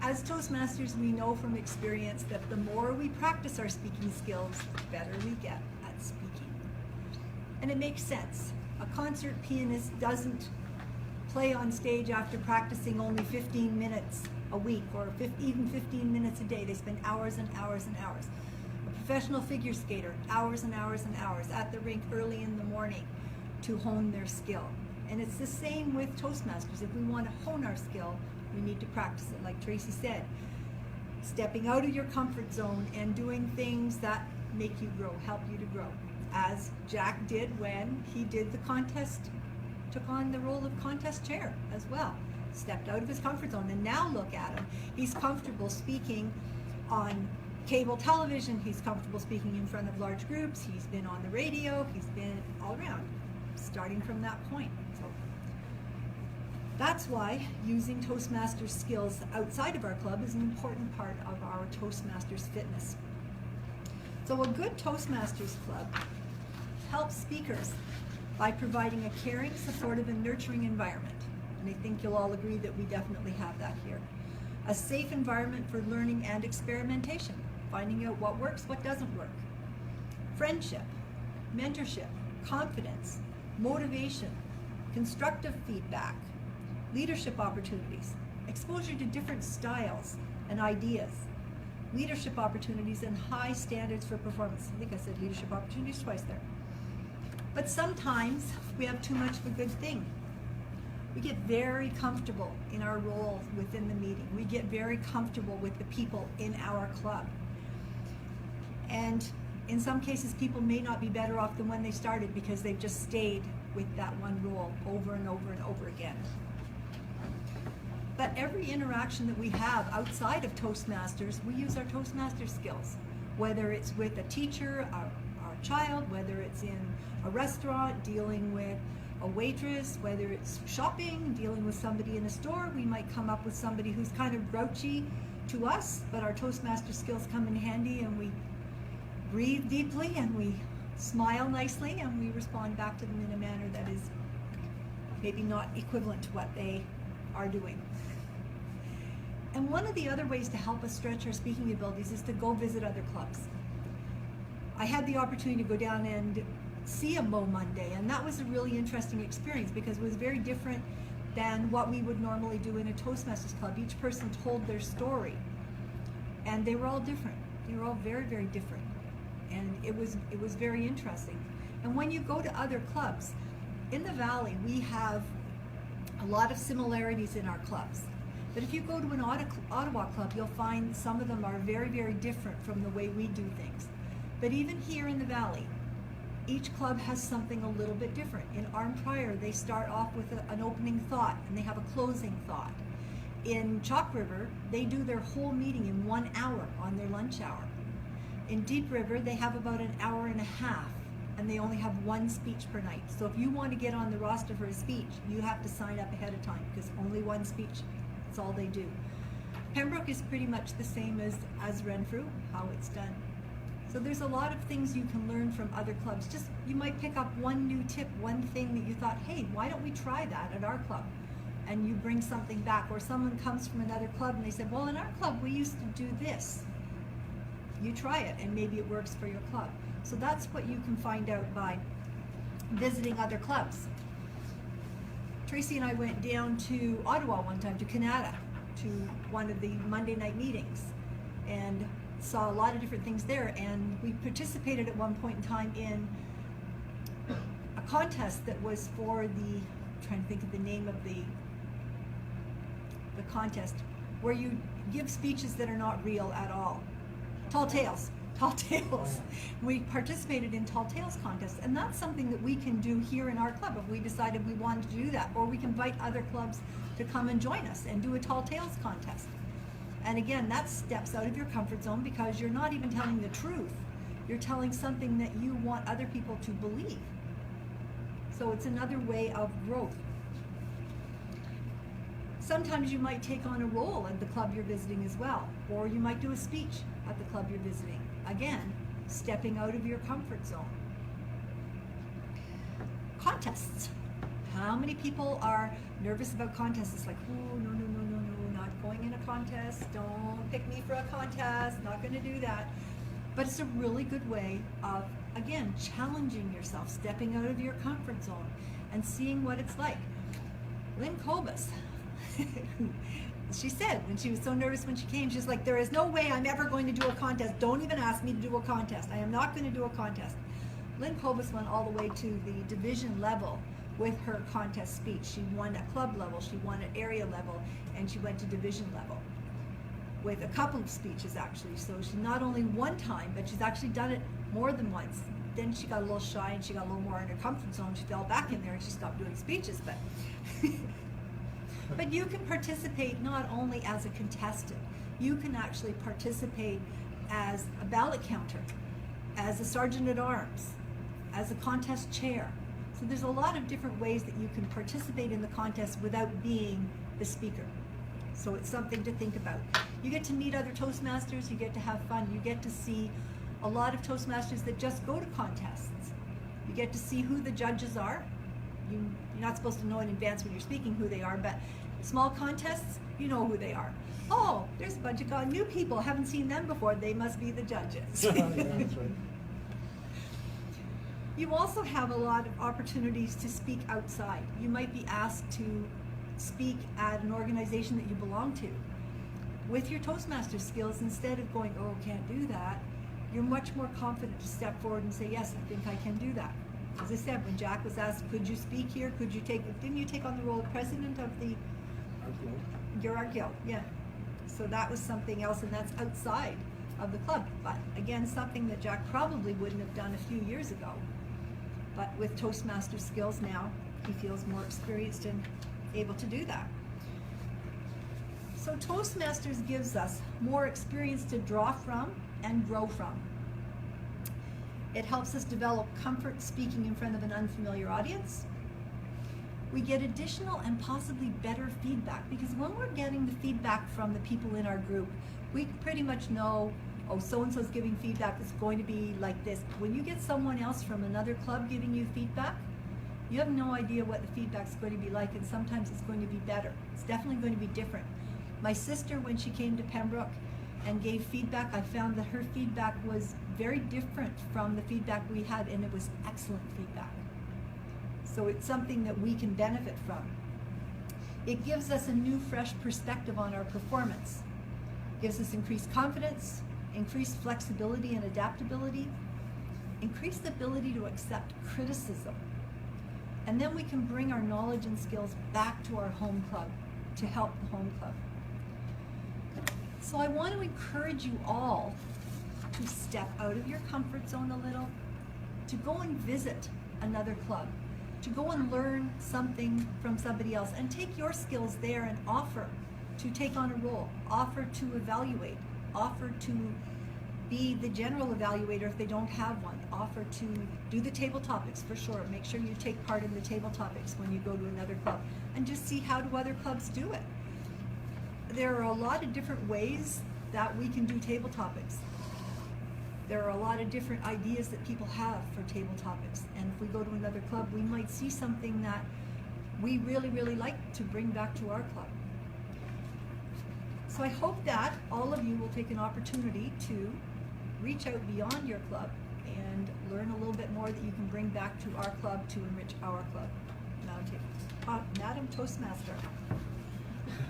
As Toastmasters, we know from experience that the more we practice our speaking skills, the better we get at speaking. And it makes sense. A concert pianist doesn't play on stage after practicing only 15 minutes a week or even 15 minutes a day. They spend hours and hours and hours. A professional figure skater, hours and hours and hours at the rink early in the morning to hone their skill. And it's the same with Toastmasters. If we want to hone our skill, we need to practice it, like Tracy said. Stepping out of your comfort zone and doing things that make you grow, help you to grow. As Jack did when he did the contest, took on the role of contest chair as well. Stepped out of his comfort zone, and now look at him. He's comfortable speaking on cable television. He's comfortable speaking in front of large groups. He's been on the radio. He's been all around, starting from that point. So that's why using Toastmasters skills outside of our club is an important part of our Toastmasters fitness. So a good Toastmasters club helps speakers by providing a caring, supportive, and nurturing environment. And I think you'll all agree that we definitely have that here. A safe environment for learning and experimentation, finding out what works, what doesn't work. Friendship, mentorship, confidence, motivation, constructive feedback, leadership opportunities, exposure to different styles and ideas, leadership opportunities, and high standards for performance. I think I said leadership opportunities twice there. But sometimes we have too much of a good thing. We get very comfortable in our roles within the meeting. We get very comfortable with the people in our club. And in some cases, people may not be better off than when they started because they've just stayed with that one role over and over and over again. But every interaction that we have outside of Toastmasters, we use our Toastmasters skills, whether it's with a teacher, our child, whether it's in a restaurant, dealing with a waitress, whether it's shopping, dealing with somebody in a store. We might come up with somebody who's kind of grouchy to us, but our Toastmaster skills come in handy, and we breathe deeply and we smile nicely and we respond back to them in a manner that is maybe not equivalent to what they are doing. And one of the other ways to help us stretch our speaking abilities is to go visit other clubs. I had the opportunity to go down and see a Mo Monday, and that was a really interesting experience because it was very different than what we would normally do in a Toastmasters club. Each person told their story, and they were all different. They were all very, very different, and it was very interesting. And when you go to other clubs, in the Valley, we have a lot of similarities in our clubs. But if you go to an Ottawa club, you'll find some of them are very, very different from the way we do things. But even here in the Valley, each club has something a little bit different. In Arnprior, they start off with an opening thought and they have a closing thought. In Chalk River, they do their whole meeting in 1 hour on their lunch hour. In Deep River, they have about an hour and a half, and they only have one speech per night. So if you want to get on the roster for a speech, you have to sign up ahead of time because only one speech, that's all they do. Pembroke is pretty much the same as Renfrew, how it's done. So there's a lot of things you can learn from other clubs. Just, you might pick up one new tip, one thing that you thought, hey, why don't we try that at our club? And you bring something back. Or someone comes from another club and they said, well, in our club, we used to do this. You try it and maybe it works for your club. So that's what you can find out by visiting other clubs. Tracy and I went down to Ottawa one time, to Canada, to one of the Monday night meetings, and saw a lot of different things there. And we participated at one point in time in a contest that was for I'm trying to think of the name of the contest, where you give speeches that are not real at all. Tall Tales. Tall Tales. We participated in Tall Tales contests, and that's something that we can do here in our club if we decided we wanted to do that, or we can invite other clubs to come and join us and do a Tall Tales contest. And again, that steps out of your comfort zone because you're not even telling the truth. You're telling something that you want other people to believe. So it's another way of growth. Sometimes you might take on a role at the club you're visiting as well, or you might do a speech at the club you're visiting. Again, stepping out of your comfort zone. Contests. How many people are nervous about contests? It's like, oh, no, going in a contest. Don't pick me for a contest. Not going to do that. But it's a really good way of, again, challenging yourself, stepping out of your comfort zone and seeing what it's like. Lynn Kobus, she said when she was so nervous when she came, she's like, there is no way I'm ever going to do a contest. Don't even ask me to do a contest. I am not going to do a contest. Lynn Kobus went all the way to the division level with her contest speech. She won at club level, she won at area level, and she went to division level with a couple of speeches actually. So she not only one time, but she's actually done it more than once. Then she got a little shy and she got a little more in her comfort zone. She fell back in there and she stopped doing speeches. But you can participate not only as a contestant, you can actually participate as a ballot counter, as a sergeant at arms, as a contest chair. So there's a lot of different ways that you can participate in the contest without being the speaker. So it's something to think about. You get to meet other Toastmasters, you get to have fun, you get to see a lot of Toastmasters that just go to contests. You get to see who the judges are. You're not supposed to know in advance when you're speaking who they are, but small contests, you know who they are. Oh, there's a bunch of new people, haven't seen them before, they must be the judges. Yeah, that's right. You also have a lot of opportunities to speak outside. You might be asked to speak at an organization that you belong to. With your Toastmaster skills, instead of going, oh, can't do that, you're much more confident to step forward and say, yes, I think I can do that. As I said, when Jack was asked, could you speak here? Didn't you take on the role of president of the art guild? Yeah. So that was something else, and that's outside of the club. But again, something that Jack probably wouldn't have done a few years ago. But with Toastmaster skills now, he feels more experienced and able to do that. So Toastmasters gives us more experience to draw from and grow from. It helps us develop comfort speaking in front of an unfamiliar audience. We get additional and possibly better feedback, because when we're getting the feedback from the people in our group, we pretty much know, oh, so-and-so's giving feedback, it's going to be like this. When you get someone else from another club giving you feedback, you have no idea what the feedback's going to be like, and sometimes it's going to be better. It's definitely going to be different. My sister, when she came to Pembroke and gave feedback, I found that her feedback was very different from the feedback we had, and it was excellent feedback. So it's something that we can benefit from. It gives us a new, fresh perspective on our performance. It gives us increased confidence, increased flexibility and adaptability, increased ability to accept criticism. And then we can bring our knowledge and skills back to our home club to help the home club. So I want to encourage you all to step out of your comfort zone a little, to go and visit another club, to go and learn something from somebody else and take your skills there and offer to take on a role, offer to evaluate, offer to be the general evaluator if they don't have one, offer to do the table topics for sure. Make sure you take part in the table topics when you go to another club, and just see how do other clubs do it. There are a lot of different ways that we can do table topics. There are a lot of different ideas that people have for table topics, and if we go to another club, we might see something that we really, really like to bring back to our club. So I hope that all of you will take an opportunity to reach out beyond your club and learn a little bit more that you can bring back to our club to enrich our club. Madam Toastmaster.